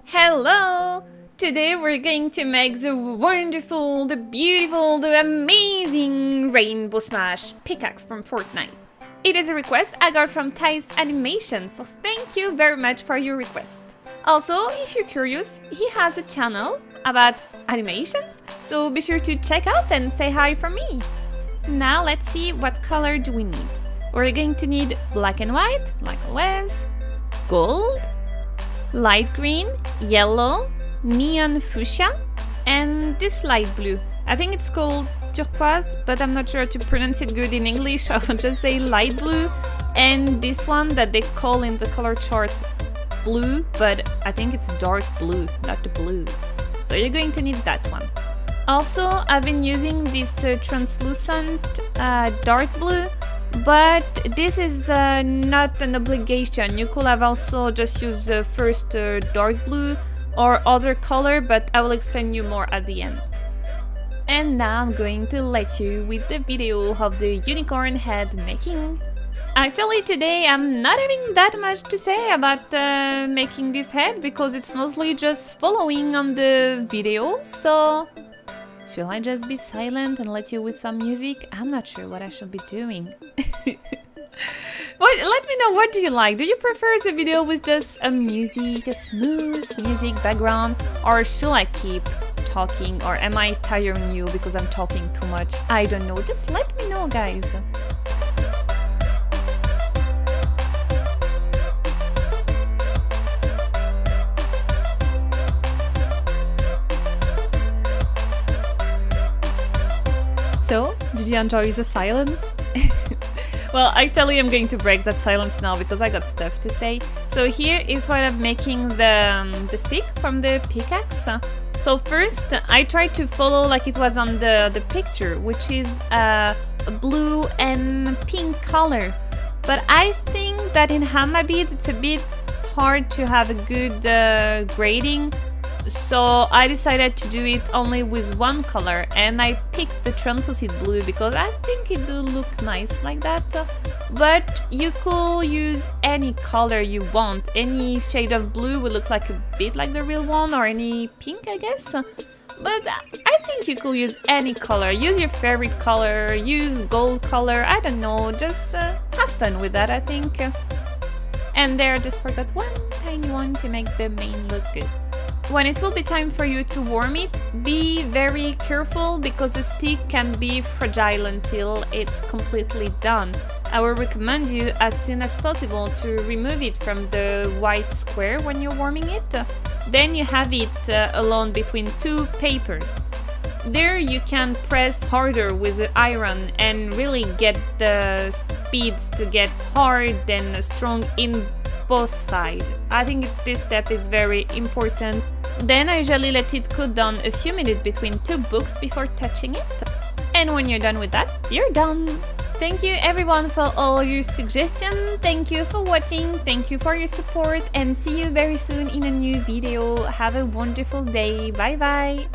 Hello! Today we're going to make the wonderful, the beautiful, the amazing Rainbow Smash pickaxe from Fortnite. It is a request I got from Ty's Animation, so thank you very much for your request. Also, if you're curious, he has a channel about animations, so be sure to check out and say hi from me. Now let's see what color do we need. We're going to need black and white, like always, gold, light green, yellow, neon fuchsia, and this light blue. I think it's called turquoise, but I'm not sure how to pronounce it good in English. I will just say light blue. And this one that they call in the color chart blue, but I think it's dark blue, not the blue. So you're going to need that one. Also, I've been using this translucent dark blue, but this is not an obligation. You could have also just used the first dark blue or other color, but I will explain you more at the end. And now I'm going to let you with the video of the unicorn head making. Actually today I'm not having that much to say about making this head because it's mostly just following on the video, so should I just be silent and let you with some music? I'm not sure what I should be doing. Let me know, what do you like? Do you prefer the video with just a smooth music background? Or should I keep talking? Or am I tiring you because I'm talking too much? I don't know, just let me know, guys. So, did you enjoy the silence? Well, actually I'm going to break that silence now because I got stuff to say. So here is what I'm making the stick from the pickaxe. So first I tried to follow like it was on the picture, which is a blue and pink color. But I think that in HAMA beads it's a bit hard to have a good grading. So I decided to do it only with one color, and I picked the translucent blue because I think it do look nice like that. But you could use any color you want. Any shade of blue will look like a bit like the real one, or any pink, I guess. But I think you could use any color. Use your favorite color, use gold color, I don't know, just have fun with that, I think. And there I just forgot one tiny one to make the main look good. When it will be time for you to warm it, be very careful because the stick can be fragile until it's completely done. I will recommend you as soon as possible to remove it from the white square when you're warming it. Then you have it alone between two papers. There you can press harder with the iron and really get the beads to get hard and strong in both sides. I think this step is very important. Then I usually let it cool down a few minutes between two books before touching it. And when you're done with that, you're done! Thank you everyone for all your suggestions, thank you for watching, thank you for your support, and see you very soon in a new video. Have a wonderful day, bye bye!